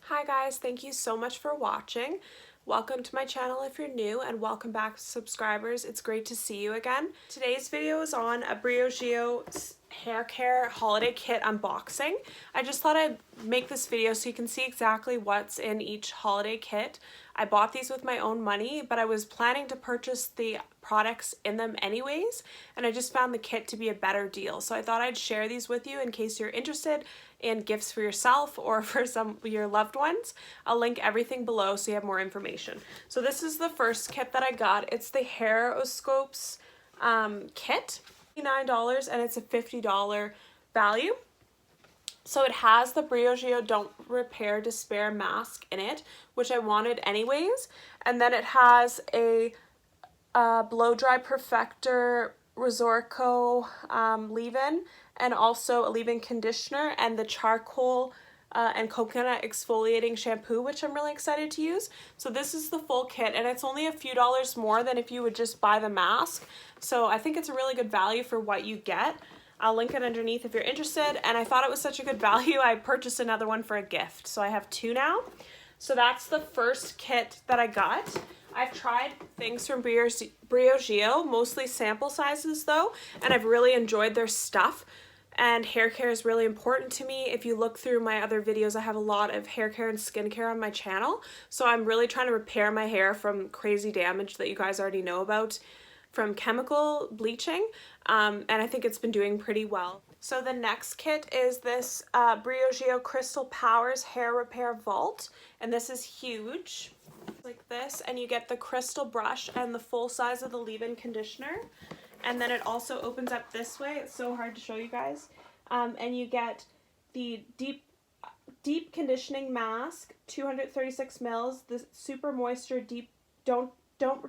Hi guys, thank you so much for watching. Welcome to my channel if you're new, and welcome back subscribers. It's great to see you again. Today's video is on a BRIOGEO hair care holiday kit unboxing. I just thought I'd make this video so you can see exactly what's in each holiday kit. I bought these with my own money, but I was planning to purchase the products in them anyways, and I just found the kit to be a better deal. So I thought I'd share these with you in case you're interested in gifts for yourself or for some of your loved ones. I'll link everything below so you have more information. So this is the first kit that I got. It's the Hairoscopes kit, $59, and it's a $50 value. So it has the BRIOGEO Don't Repair Despair mask in it, which I wanted anyways. And then it has a Blow Dry Perfector Resorco leave-in, and also a leave-in conditioner, and the charcoal and coconut exfoliating shampoo, which I'm really excited to use. So this is the full kit, and it's only a few dollars more than if you would just buy the mask. So I think it's a really good value for what you get. I'll link it underneath if you're interested, and I thought it was such a good value I purchased another one for a gift. So I have two now. So that's the first kit that I got. I've tried things from BRIOGEO, mostly sample sizes though, and I've really enjoyed their stuff. And hair care is really important to me. If you look through my other videos, I have a lot of hair care and skincare on my channel. So I'm really trying to repair my hair from crazy damage that you guys already know about from chemical bleaching, and I think it's been doing pretty well. So the next kit is this BRIOGEO Crystal Powers Hair Repair Vault, and this is huge, like this, and you get the crystal brush and the full size of the leave-in conditioner, and then it also opens up this way. It's so hard to show you guys, and you get the deep conditioning mask, 236 mils, the super moisture deep don't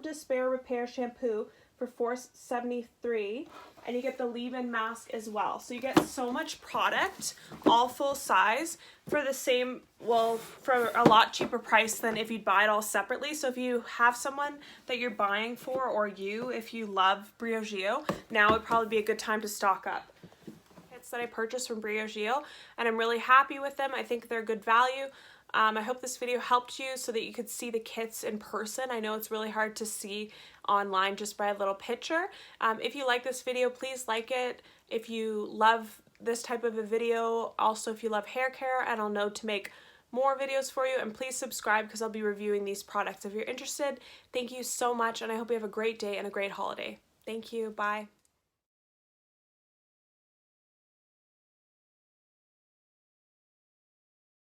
despair repair shampoo for $4.73, and you get the leave-in mask as well. So you get so much product, all full size, for the same, well, for a lot cheaper price than if you'd buy it all separately. So if you have someone that you're buying for, or if you love BRIOGEO, now would probably be a good time to stock up. Kits that I purchased from BRIOGEO, and I'm really happy with them. I think they're good value. I hope this video helped you so that you could see the kits in person. I know it's really hard to see online just by a little picture. If you like this video, please like it. If you love this type of a video, also if you love hair care, and I'll know to make more videos for you, and please subscribe because I'll be reviewing these products if you're interested. Thank you so much, and I hope you have a great day and a great holiday. Thank you. Bye.